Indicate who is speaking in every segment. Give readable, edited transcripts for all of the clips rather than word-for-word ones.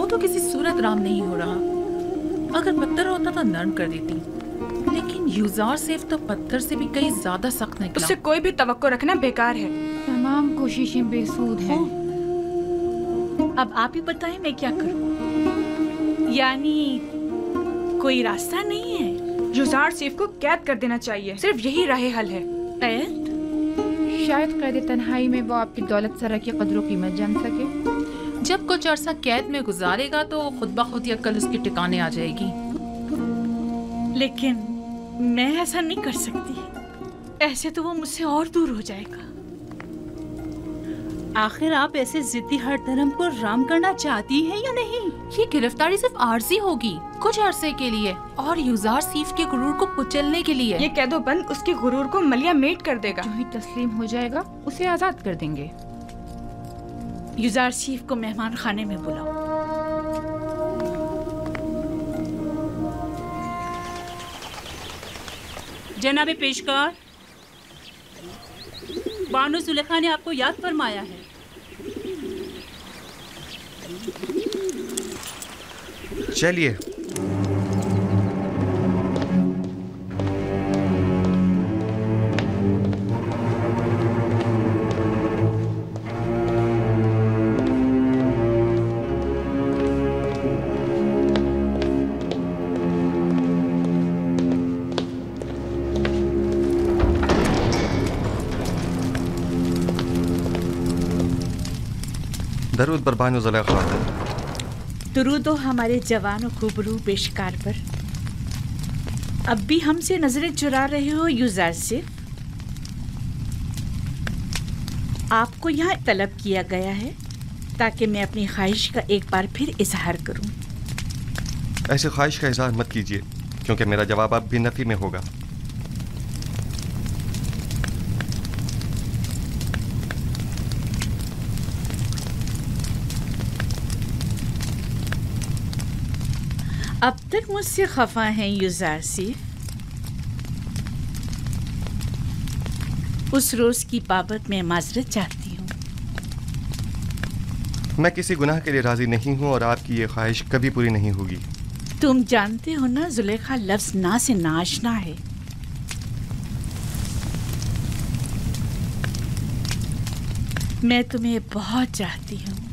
Speaker 1: تو کسی صورت رام نہیں ہو رہا. اگر پتھر ہوتا تو نرم کر دیتی، لیکن یوزار سیف تو پتھر سے بھی کئی زیادہ سخت نکلا.
Speaker 2: اس سے کوئی بھی توقع رکھنا بیکار ہے.
Speaker 3: تمام کوششیں بے سود ہیں.
Speaker 4: اب آپ ہی بتائیں میں کیا کروں؟ یعنی کوئی راستہ نہیں ہے؟
Speaker 2: یوزار سیف کو قید کر دینا چاہیے، صرف یہی راہ حل ہے.
Speaker 4: قید؟
Speaker 3: شاید قید تنہائی میں وہ آپ کی دولت سرا کی قدر و قیمت جان سکے.
Speaker 1: جب کچھ عرصہ قید میں گزارے گا تو خود بخود عقل اس کے ٹکانے آ جائے گی.
Speaker 4: لیکن میں ایسا نہیں کر سکتی، ایسے تو وہ مجھ سے اور دور ہو جائے گا.
Speaker 5: آخر آپ ایسے ضدی ہر دھرم کو رام کرنا چاہتی ہیں یا نہیں؟
Speaker 1: یہ گرفتاری صرف عارضی ہوگی، کچھ عرصے کے لیے، اور یوزار سیف کے غرور کو کچلنے کے لیے.
Speaker 2: یہ قید و بند اس کے غرور کو ملیا میٹ کر دے گا.
Speaker 3: جو ہی تسلیم ہو جائے گا اسے آزاد کر دیں گے.
Speaker 4: یوزار سیف کو مہمان خانے میں بلاؤ.
Speaker 5: جناب پیشکار، بانو زلیخا نے آپ کو یاد فرمایا ہے.
Speaker 6: چلیے. درود بر بانو زلیخا.
Speaker 4: درود و ہمارے جوان و خوبرو پیشکار پر. اب بھی ہم سے نظریں چرا رہے ہو یوزار سیف؟ آپ کو یہاں طلب کیا گیا ہے تاکہ میں اپنی خواہش کا ایک بار پھر اظہار کروں.
Speaker 6: ایسی خواہش کا اظہار مت کیجیے، کیونکہ میرا جواب اب بھی نفی میں ہوگا.
Speaker 4: اب تک مجھ سے خفا ہیں یوزار سیف؟ اس روز کی بابت میں معذرت چاہتی ہوں.
Speaker 6: میں کسی گناہ کے لیے راضی نہیں ہوں اور آپ کی یہ خواہش کبھی پوری نہیں ہوگی.
Speaker 4: تم جانتے ہو نا زلیخا لفظ نا سے ناشنا ہے. میں تمہیں بہت چاہتی ہوں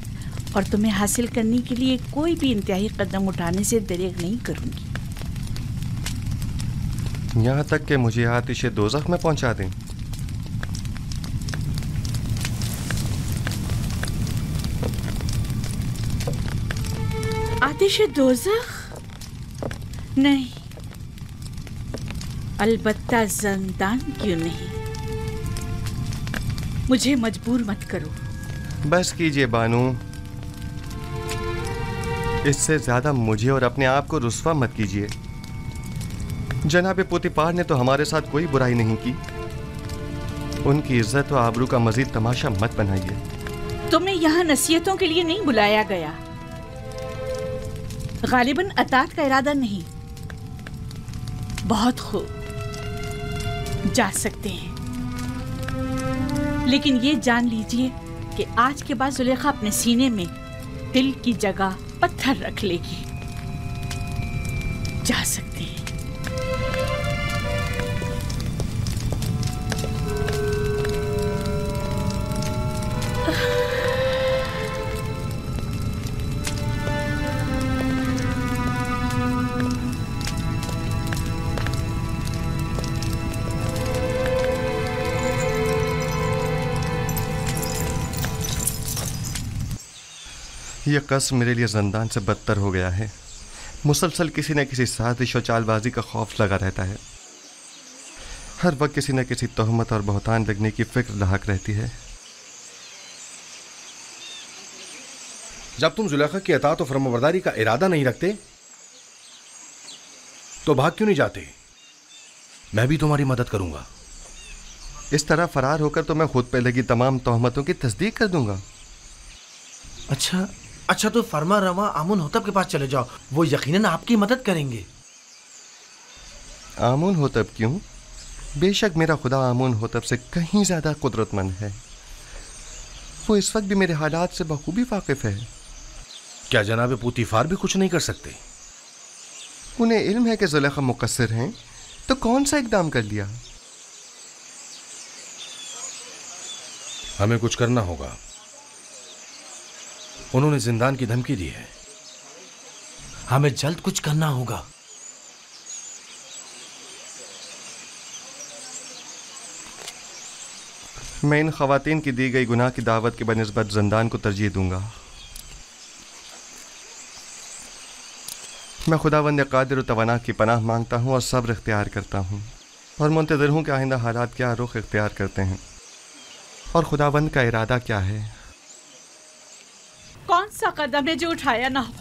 Speaker 4: اور تمہیں حاصل کرنے کے لیے کوئی بھی انتہائی قدم اٹھانے سے دریغ نہیں کروں گی.
Speaker 6: یہاں تک کہ مجھے آتش دوزخ میں پہنچا دیں.
Speaker 4: آتش دوزخ؟ نہیں، البتہ زندان کیوں نہیں. مجھے مجبور مت کرو.
Speaker 6: بس کیجئے بانو، اس سے زیادہ مجھے اور اپنے آپ کو رسوا مت کیجیے. جناب پوتیپار نے تو ہمارے ساتھ کوئی برائی نہیں کی. ان کی عزت و آبرو کا مزید تماشا مت بنائیے.
Speaker 4: تمہیں یہاں نصیحتوں کے لیے نہیں بلایا گیا. غالباً اطاعت کا ارادہ نہیں. بہت خوب، جا سکتے ہیں. لیکن یہ جان لیجئے کہ آج کے بعد زلیخا اپنے سینے میں دل کی جگہ پتھر رکھ لے گی. جا سکتے ہیں.
Speaker 6: یہ قصر میرے لیے زندان سے بدتر ہو گیا ہے. مسلسل کسی نہ کسی سازش و چال بازی کا خوف لگا رہتا ہے. ہر وقت کسی نہ کسی تہمت اور بہتان لگنے کی فکر لاحق رہتی ہے.
Speaker 7: جب تم زلیخا کی اطاعت و فرمانبرداری کا ارادہ نہیں رکھتے تو بھاگ کیوں نہیں جاتے؟ میں بھی تمہاری مدد کروں گا.
Speaker 6: اس طرح فرار ہو کر تو میں خود پہ لگی تمام تہمتوں کی تصدیق کر دوں گا.
Speaker 8: اچھا تو فرما رواں آمون ہوتب کے پاس چلے جاؤ، وہ یقیناً آپ کی مدد کریں گے.
Speaker 6: آمون ہوتب کیوں؟ بے شک میرا خدا آمون ہوتب سے کہیں زیادہ قدرت مند ہے. وہ اس وقت بھی میرے حالات سے بخوبی واقف ہے.
Speaker 7: क्या जनाब पूतीफार भी कुछ नहीं कर सकते?
Speaker 6: उन्हें इल्म है कि जुलेखा मुकस्सिर हैं, तो कौन सा इकदाम कर लिया?
Speaker 7: हमें कुछ करना होगा। उन्होंने जिंदान की धमकी दी है।
Speaker 8: हमें जल्द कुछ करना होगा।
Speaker 6: मैं इन खवातीन की दी गई गुनाह की दावत के बनिस्बत जिंदान को तरजीह दूंगा। मैं खुदावंद कादिर व तवाना की पनाह मांगता हूँ और सब्र इख्तियार करता हूँ और मुंतज़िर हूँ कि आइंदा हालात क्या रुख इख्तियार करते हैं और खुदावंद का इरादा क्या है।
Speaker 4: कौन सा कदम है जो उठाया ना हो?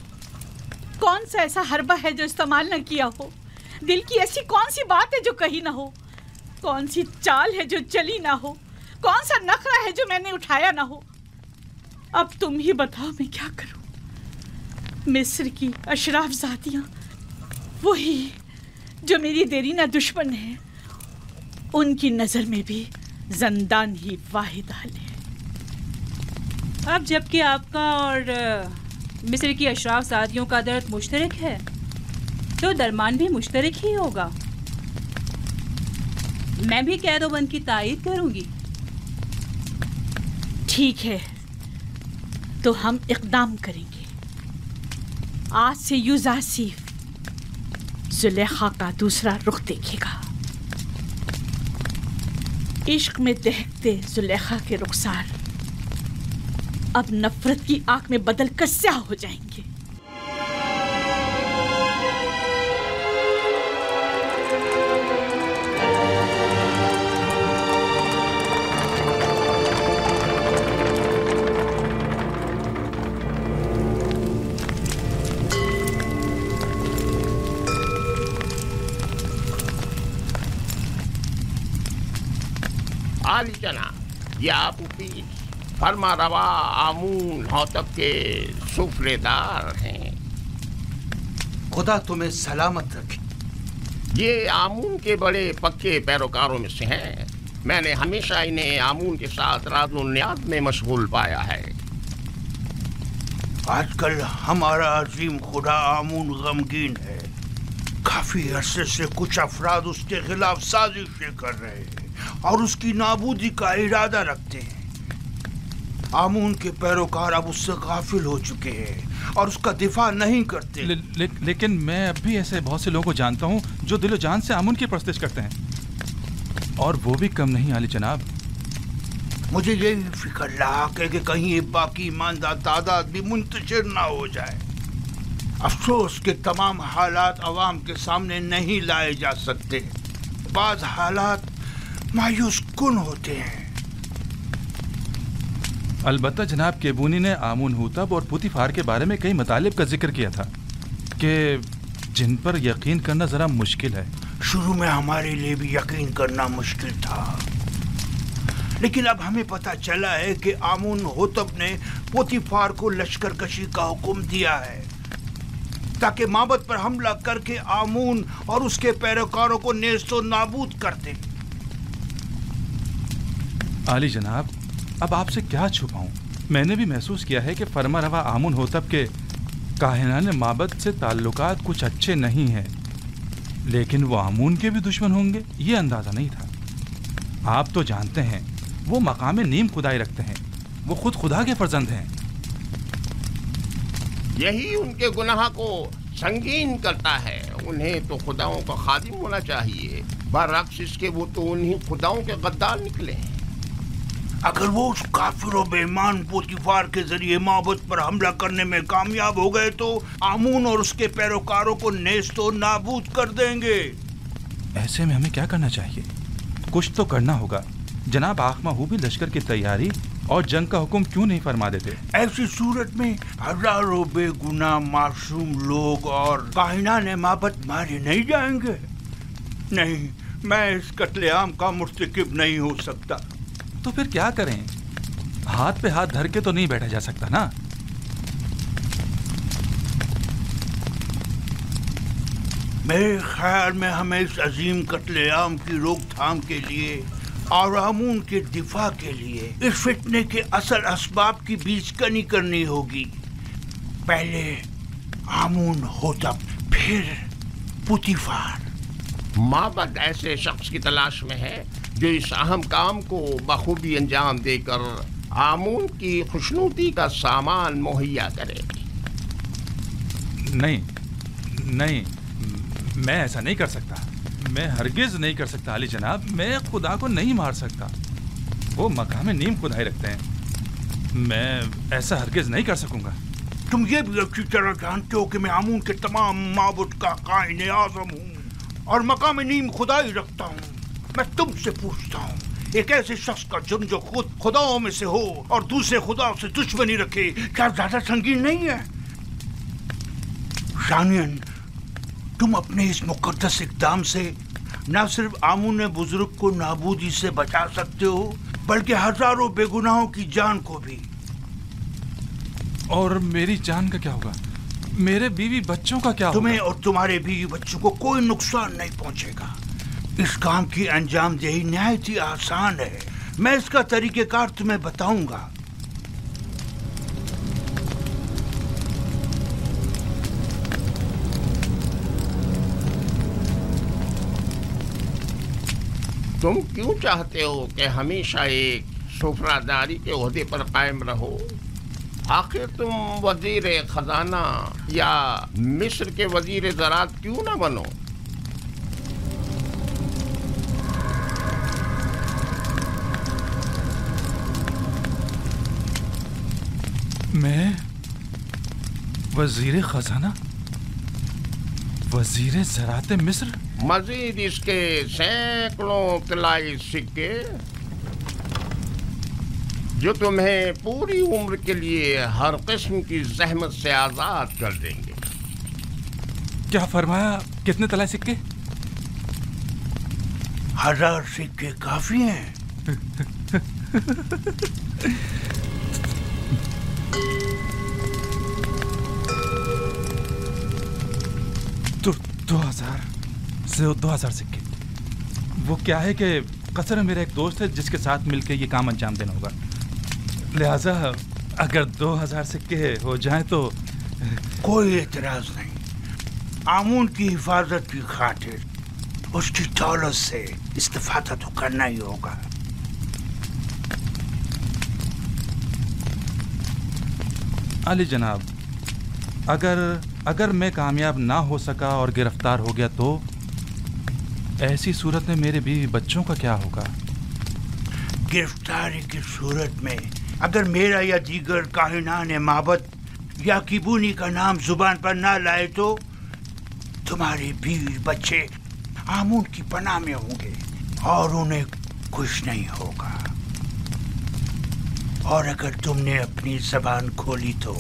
Speaker 4: कौन सा ऐसा हरबा है जो इस्तेमाल न किया हो? दिल की ऐसी कौन सी बात है जो कही ना हो? कौन सी चाल है जो चली ना हो? कौन सा नखरा है जो मैंने उठाया ना हो? अब तुम ही बताओ मैं क्या करूं? मिस्र की अशराफ ज़ातियां, वही जो मेरी देरीना दुश्मन है, उनकी नज़र में भी ज़ंदान ही वाहिद हल है।
Speaker 5: अब जबकि आपका और मिस्र की अशराफ ज़ातियों का दर्द मुश्तरक है, तो दरमान भी मुश्तरक ही होगा। मैं भी कैदोबंद की तायीद करूंगी।
Speaker 4: ठीक है, तो हम इक़दाम करेंगे। आज से यूज़ासीफ ज़ुलेखा का दूसरा रुख देखेगा। इश्क में दहकते ज़ुलेखा के रुखसार अब नफरत की आग में बदल कर स्याह हो जाएंगे।
Speaker 9: आली जनाब, ये आपकी फरमा रवा आमून होतब के सुफरेदार हैं।
Speaker 10: खुदा तुम्हें सलामत रखे।
Speaker 9: ये आमून के बड़े पक्के पैरोकारों में से हैं। मैंने हमेशा इन्हें आमून के साथ राज़-ओ-नियाज़ में मशगूल पाया है।
Speaker 10: आजकल हमारा अजीम खुदा आमून गमगीन है। काफी अरसे से कुछ अफराद उसके खिलाफ साजिशें कर रहे हैं और उसकी नाबूदी का इरादा रखते हैं। आमून के पैरोकार अब उससे गाफिल हो चुके हैं और उसका दिफा नहीं करते।
Speaker 11: लेकिन मैं अब भी ऐसे बहुत से लोगों को जानता हूँ जो दिलो जान से आमून की परस्तिश करते हैं, और वो भी कम नहीं आली जनाब।
Speaker 10: मुझे यही फिक्र लाक है कि कहीं ये बाकी ईमानदार तादाद भी मुंतशिर ना हो जाए। अफसोस के तमाम हालात अवाम के सामने नहीं लाए जा सकते। बाज़ हालात मायूस कुन होते हैं।
Speaker 11: अलबत्ता जनाब केबूनी ने आमून हुतब और पुतीफार के बारे में कई मतालिब का जिक्र किया था कि जिन पर यकीन करना ज़रा मुश्किल है।
Speaker 10: शुरू में हमारे लिए भी यकीन करना मुश्किल था, लेकिन अब हमें पता चला है कि आमून हुतब ने पुतीफार को लश्कर कशी का हुक्म दिया है ताकि माबद पर हमला करके आमून और उसके पैरोकारों को नेस्तो नाबूद कर दे।
Speaker 11: आली जनाब, अब आपसे क्या छुपाऊं? मैंने भी महसूस किया है कि फरमा रवा आमून होतब के काहिनाने माबद से ताल्लुकात कुछ अच्छे नहीं हैं, लेकिन वो आमून के भी दुश्मन होंगे ये अंदाज़ा नहीं था। आप तो जानते हैं वो मकाम नीम खुदाई रखते हैं, वो खुद खुदा के फर्जंद हैं।
Speaker 9: यही उनके गुनाह को संगीन करता है। उन्हें तो खुदाओं का खादिम होना चाहिए, बरअक्स इसके वो तो उन्हीं खुदाओं के गद्दार निकले हैं।
Speaker 10: अगर वो उस काफिर और बेईमान पुतीफार के जरिए माबद पर हमला करने में कामयाब हो गए तो आमून और उसके पैरोकारों को नेस्तो नाबूद कर देंगे।
Speaker 11: ऐसे में हमें क्या करना चाहिए? कुछ तो करना होगा। जनाब आखमाहू भी लश्कर की तैयारी और जंग का हुक्म क्यों नहीं फरमा देते?
Speaker 10: ऐसी सूरत में हजारों बेगुनाह मासूम लोग और काहिनाने माबद मारे नहीं जाएंगे। नहीं, मैं इस कत्लेआम का मुर्तकिब नहीं हो सकता।
Speaker 11: तो फिर क्या करें? हाथ पे हाथ धर के तो नहीं बैठा जा सकता ना।
Speaker 10: मेरे ख्याल में हमें इस अजीम कत्लेआम की रोकथाम के लिए और आमून के दिफा के लिए इस फितने के असल असबाब की बीचकनी करनी होगी। पहले आमून होतब, फिर पुतीफार।
Speaker 9: माबद ऐसे शख्स की तलाश में है जो इस अहम काम को बखूबी अंजाम देकर आमून की खुशनुदी का सामान मुहैया करे।
Speaker 11: नहीं नहीं, मैं ऐसा नहीं कर सकता। मैं हरगिज नहीं कर सकता अली जनाब। मैं खुदा को नहीं मार सकता। वो मकाम नीम खुदाई रखते हैं। मैं ऐसा हरगिज नहीं कर सकूंगा।
Speaker 10: तुम ये भी अच्छी तरह जानते हो कि मैं आमून के तमाम माबुद का कायने आज़म हूँ और मकाम नीम खुदाई रखता हूँ। मैं तुमसे पूछता हूँ, एक ऐसे शख्स का जुर्म जो खुद खुदाओं में से हो और दूसरे खुदाओं से दुश्मनी रखे, क्या ज्यादा संगीन नहीं है? शानियन, तुम अपने इस मुकद्दस इक़दाम से न सिर्फ आमून बुजुर्ग को नाबूदी से बचा सकते हो, बल्कि हजारों बेगुनाहों की जान को भी।
Speaker 11: और मेरी जान का क्या होगा? मेरे बीवी बच्चों का क्या होगा?
Speaker 10: तुम्हें और तुम्हारे बीवी बच्चों को कोई नुकसान नहीं पहुंचेगा। इस काम की अंजामदेही निहायत ही आसान है। मैं इसका तरीक़ेकार तुम्हें बताऊंगा।
Speaker 9: तुम क्यों चाहते हो कि हमेशा एक सुफरादारी के ओहदे पर कायम रहो? आखिर तुम वजीर खजाना या मिस्र के वजीर ज़राअत क्यों ना बनो?
Speaker 11: मैं वजीर खजाना, वजीर ज़राअत मिस्र?
Speaker 9: मजीद इसके सैकड़ों तलाई सिक्के जो तुम्हें पूरी उम्र के लिए हर किस्म की जहमत से आजाद कर देंगे।
Speaker 11: क्या फरमाया? कितने तलाई सिक्के?
Speaker 10: 1000 सिक्के काफी हैं।
Speaker 11: तो 2000 सिक्के। वो क्या है कि कसर मेरा एक दोस्त है जिसके साथ मिलकर ये काम अंजाम देना होगा। लिहाजा अगर 2000 सिक्के हो जाएं तो
Speaker 10: कोई एतराज नहीं। आमून की हिफाजत की खातिर उसकी दौलत से इस्तिफादा तो करना ही होगा।
Speaker 11: अली जनाब, अगर मैं कामयाब ना हो सका और गिरफ्तार हो गया तो ऐसी सूरत में मेरे बीवी बच्चों का क्या होगा?
Speaker 10: गिरफ्तारी की सूरत में अगर मेरा या दीगर काहिनान माबद या किबूनी का नाम जुबान पर ना लाए तो तुम्हारे बीवी बच्चे आमून की पनाह में होंगे और उन्हें कुछ नहीं होगा। और अगर तुमने अपनी जबान खोली तो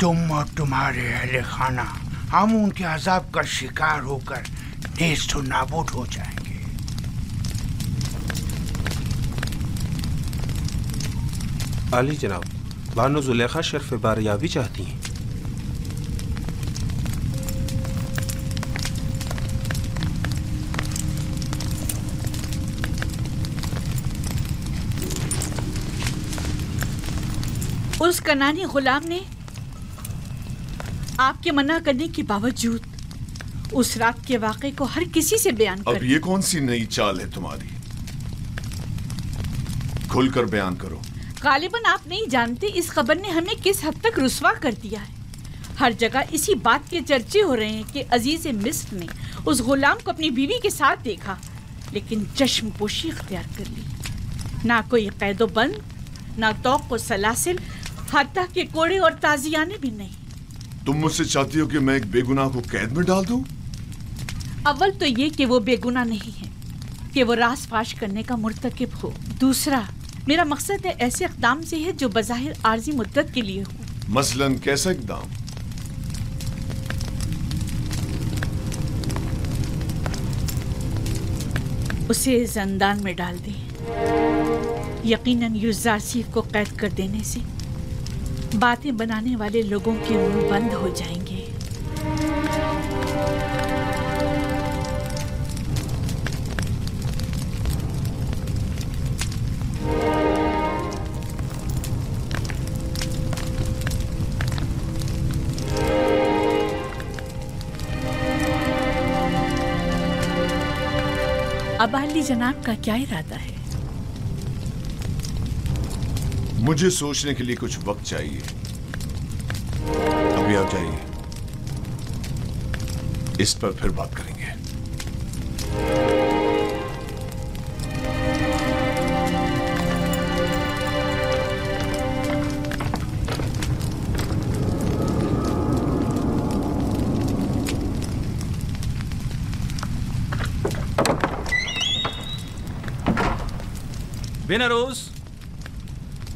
Speaker 10: तुम और तुम्हारे अहले खाना आमून के अजाब का शिकार होकर नेस्त और नाबूद हो जाएंगे।
Speaker 12: आली जनाब, बानो जुलेखा शर्फ बारियाबी चाहती हैं।
Speaker 4: उस कनानी गुलाम ने आपके मना करने के बावजूद उस रात के वाक़े को हर किसी से बयान कर।
Speaker 13: अब ये कौन सी नई चाल है तुम्हारी? खुलकर बयान करो।
Speaker 4: गालिबन आप नहीं जानते इस खबर ने हमें किस हद तक रुस्वा कर दिया है। हर जगह इसी बात के चर्चे हो रहे हैं कि अजीज मिस्र ने उस गुलाम को अपनी बीवी के साथ देखा, लेकिन चश्मपोशी इख्तियार कर ली। ना कोई कैदो बंद, ना तौक व सलासिल, हत्ता के कोड़े और ताजियाने भी नहीं।
Speaker 13: तुम मुझसे चाहती हो कि मैं एक बेगुनाह को कैद में डाल दूं?
Speaker 4: अव्वल तो ये कि वो बेगुनाह नहीं है कि वो राज फाश करने का मुर्तकिब हो। दूसरा, मेरा मकसद है ऐसे इक़दाम से है जो बज़ाहिर आर्जी मुद्दत के लिए हो।
Speaker 13: मसलन कैसा इक़दाम?
Speaker 4: उसे ज़ंदान में डाल दें। यकीनन यूज़ार सीफ को कैद कर देने से बातें बनाने वाले लोगों के मुंह बंद हो जाएंगे। अब अली जनाब का क्या इरादा है?
Speaker 13: मुझे सोचने के लिए कुछ वक्त चाहिए। अभी आप जाइए, इस पर फिर बात करेंगे।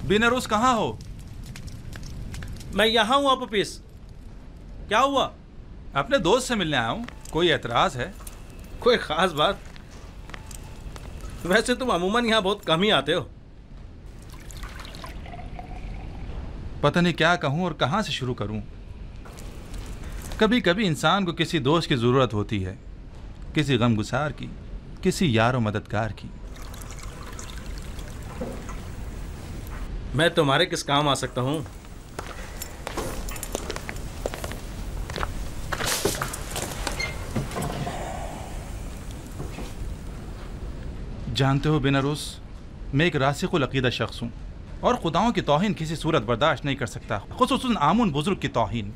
Speaker 11: बिनरोज कहाँ हो?
Speaker 14: मैं यहाँ हूँ अपोपिस। क्या हुआ?
Speaker 11: अपने दोस्त से मिलने आया हूँ। कोई एतराज है?
Speaker 14: कोई खास बात? वैसे तुम अमूमन यहाँ बहुत कम ही आते हो।
Speaker 11: पता नहीं क्या कहूँ और कहाँ से शुरू करूँ। कभी कभी इंसान को किसी दोस्त की ज़रूरत होती है, किसी गमगुसार की, किसी यारो मददगार की।
Speaker 14: मैं तुम्हारे किस काम आ सकता हूँ?
Speaker 11: जानते हो बिनरोज, मैं एक रासिकुल अकीदा शख्स हूँ और खुदाओं की तौहीन किसी सूरत बर्दाश्त नहीं कर सकता, खुसूसन आमुन बुजुर्ग की तौहीन।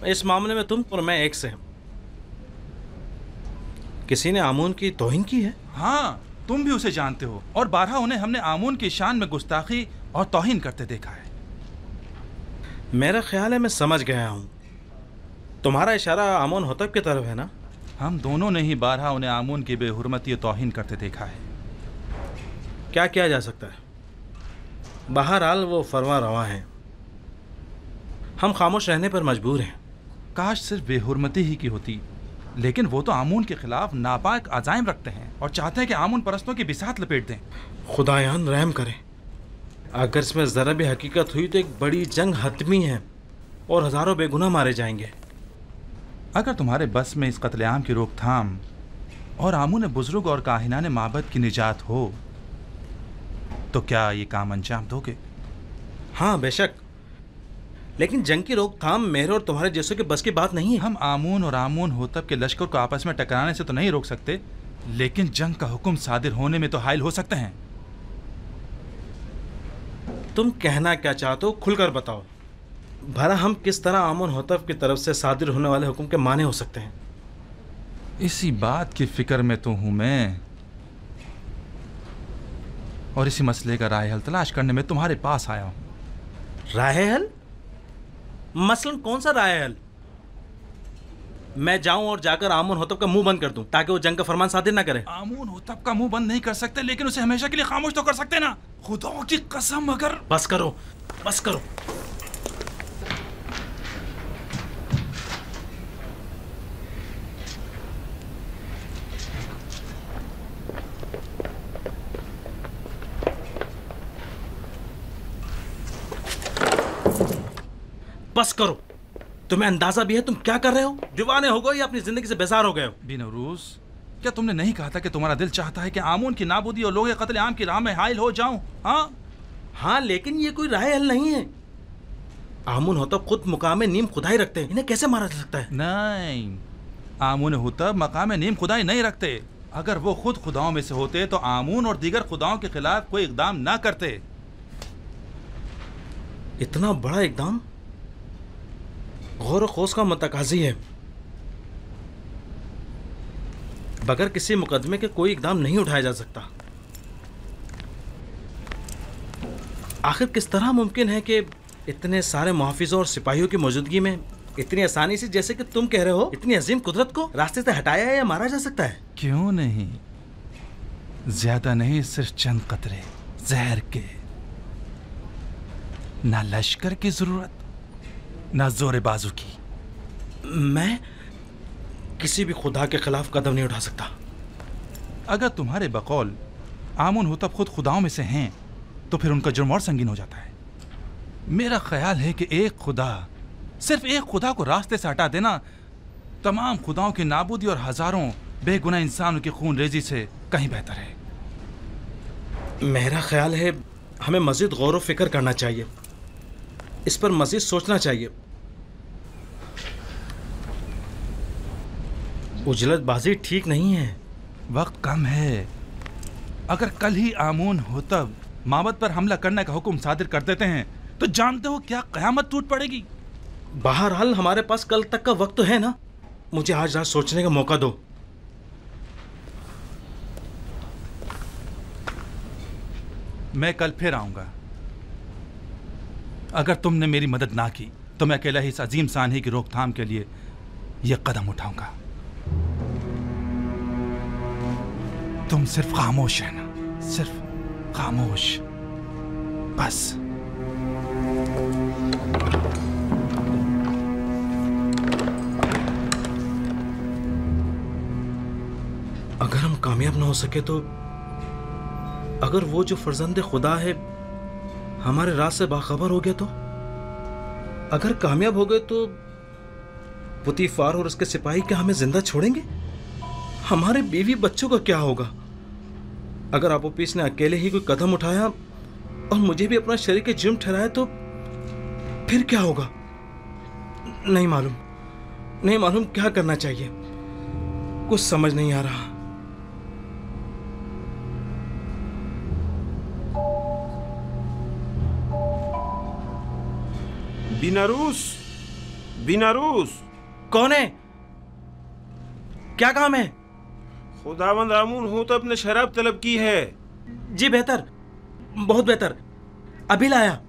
Speaker 14: इस मामले में तुम और मैं एक से हैं। किसी ने आमून की तौहीन की है?
Speaker 11: हाँ, तुम भी उसे जानते हो और बारहा उन्हें हमने आमून की शान में गुस्ताखी और तौहीन करते देखा है।
Speaker 14: मेरा ख्याल है मैं समझ गया हूँ। तुम्हारा इशारा आमून होतब की तरफ है ना?
Speaker 11: हम दोनों ने ही बारहा उन्हें आमून की बेहुरमती और तौहीन करते देखा है।
Speaker 14: क्या किया जा सकता है? बहरहाल वो फरमा रवा हैं। हम खामोश रहने पर मजबूर हैं।
Speaker 11: काश सिर्फ बेहुरमती ही की होती, लेकिन वो तो आमून के खिलाफ नापाक अज़ाइम रखते हैं और चाहते हैं कि आमून परस्तों की बिसात लपेट दें।
Speaker 14: खुदायान रहम करें। अगर इसमें ज़रा भी हकीकत हुई तो एक बड़ी जंग हतमी है और हज़ारों बेगुनाह मारे जाएंगे।
Speaker 11: अगर तुम्हारे बस में इस कत्लेआम की रोकथाम और आमून बुजुर्ग और काहिनाने माबद की निजात हो तो क्या ये काम अंजाम दोगे?
Speaker 14: हाँ बेशक, लेकिन जंग की रोकथाम मेरे और तुम्हारे जैसों के बस की बात नहीं है।
Speaker 11: हम आमून और आमून होतब के लश्कर को आपस में टकराने से तो नहीं रोक सकते, लेकिन जंग का हुक्म सादिर होने में तो हाइल हो सकते हैं।
Speaker 14: तुम कहना क्या चाहते हो, खुलकर बताओ। भला हम किस तरह आमून होतब की तरफ से सादिर होने वाले हुक्म के माने हो सकते हैं?
Speaker 11: इसी बात की फिक्र में तो हूं मैं, और इसी मसले का राह हल तलाश करने में तुम्हारे पास आया हूं।
Speaker 14: राह हल? मसलन कौन सा राह हल? मैं जाऊं और जाकर आमून होतब का मुंह बंद कर दूं ताकि वो जंग का फरमान सादिर ना करे?
Speaker 11: आमून होतब का मुंह बंद नहीं कर सकते, लेकिन उसे हमेशा के लिए खामोश तो कर सकते ना। खुदा की कसम, अगर...
Speaker 14: बस करो, बस करो। बस करो। तुम्हें अंदाजा भी है तुम क्या कर रहे हो? दीवाने हो गए या अपनी जिंदगी से बेजार हो गए हो?
Speaker 11: बिनौरूज, क्या तुमने नहीं कहा था कि तुम्हारा दिल चाहता है कि आमून की नाबूदी और लोग कत्ल आम की राह में हाइल हो जाऊं? हाँ
Speaker 14: हाँ, लेकिन ये कोई राह हल नहीं है। आमून होतब खुद मुकाम नीम खुदाई रखते हैं, इन्हें कैसे मारा जा सकता है?
Speaker 11: नहीं, आमून होतब मकाम नीम खुदाई नहीं रखते। अगर वो खुद खुदाओं में से होते तो आमून और दीगर खुदाओं के खिलाफ कोई इकदाम ना करते।
Speaker 14: इतना बड़ा इकदाम गौर खोज का मतकाजी है। बगैर किसी मुकदमे के कोई इकदाम नहीं उठाया जा सकता। आखिर किस तरह मुमकिन है कि इतने सारे मुहाफिजों और सिपाहियों की मौजूदगी में इतनी आसानी से, जैसे कि तुम कह रहे हो, इतनी अजीम कुदरत को रास्ते से हटाया या मारा जा सकता है?
Speaker 11: क्यों नहीं, ज्यादा नहीं, सिर्फ चंद कतरे जहर के। ना लश्कर की जरूरत, ना जोर बाजू की।
Speaker 14: मैं किसी भी खुदा के खिलाफ कदम नहीं उठा सकता।
Speaker 11: अगर तुम्हारे बकौल आमून होतब खुद खुदाओं में से हैं तो फिर उनका जुर्म और संगीन हो जाता है। मेरा ख्याल है कि एक खुदा, सिर्फ एक खुदा को रास्ते से हटा देना तमाम खुदाओं की नाबूदी और हजारों बेगुनाह इंसानों की खून रेजी से कहीं बेहतर है।
Speaker 14: मेरा ख्याल है हमें मजीद गौर व फिक्र करना चाहिए, इस पर मजीद सोचना चाहिए। उजलतबाजी ठीक नहीं है।
Speaker 11: वक्त कम है, अगर कल ही आमून होतब माबद पर हमला करने का हुक्म सादिर कर देते हैं तो जानते हो क्या कयामत टूट पड़ेगी।
Speaker 14: बहरहाल हमारे पास कल तक का वक्त तो है ना, मुझे आज रात सोचने का मौका दो।
Speaker 11: मैं कल फिर आऊंगा। अगर तुमने मेरी मदद ना की तो मैं अकेला ही इस अजीम सानही की रोकथाम के लिए यह कदम उठाऊंगा। तुम सिर्फ खामोश है ना, सिर्फ खामोश, बस।
Speaker 14: अगर हम कामयाब ना हो सके तो, अगर वो जो फर्जंद खुदा है हमारे राज से बाखबर हो गया तो, अगर कामयाब हो गए तो पुतीफार और उसके सिपाही क्या हमें जिंदा छोड़ेंगे? हमारे बीवी बच्चों का क्या होगा? अगर आपोपीस ने अकेले ही कोई कदम उठाया और मुझे भी अपना शरीक जुर्म ठहराया तो फिर क्या होगा? नहीं मालूम क्या करना चाहिए, कुछ समझ नहीं आ रहा।
Speaker 12: बीनारूस
Speaker 14: कौन है? क्या काम है?
Speaker 12: खुदावंद आमून होतब ने शराब तलब की है।
Speaker 14: जी बेहतर, बहुत बेहतर, अभी लाया।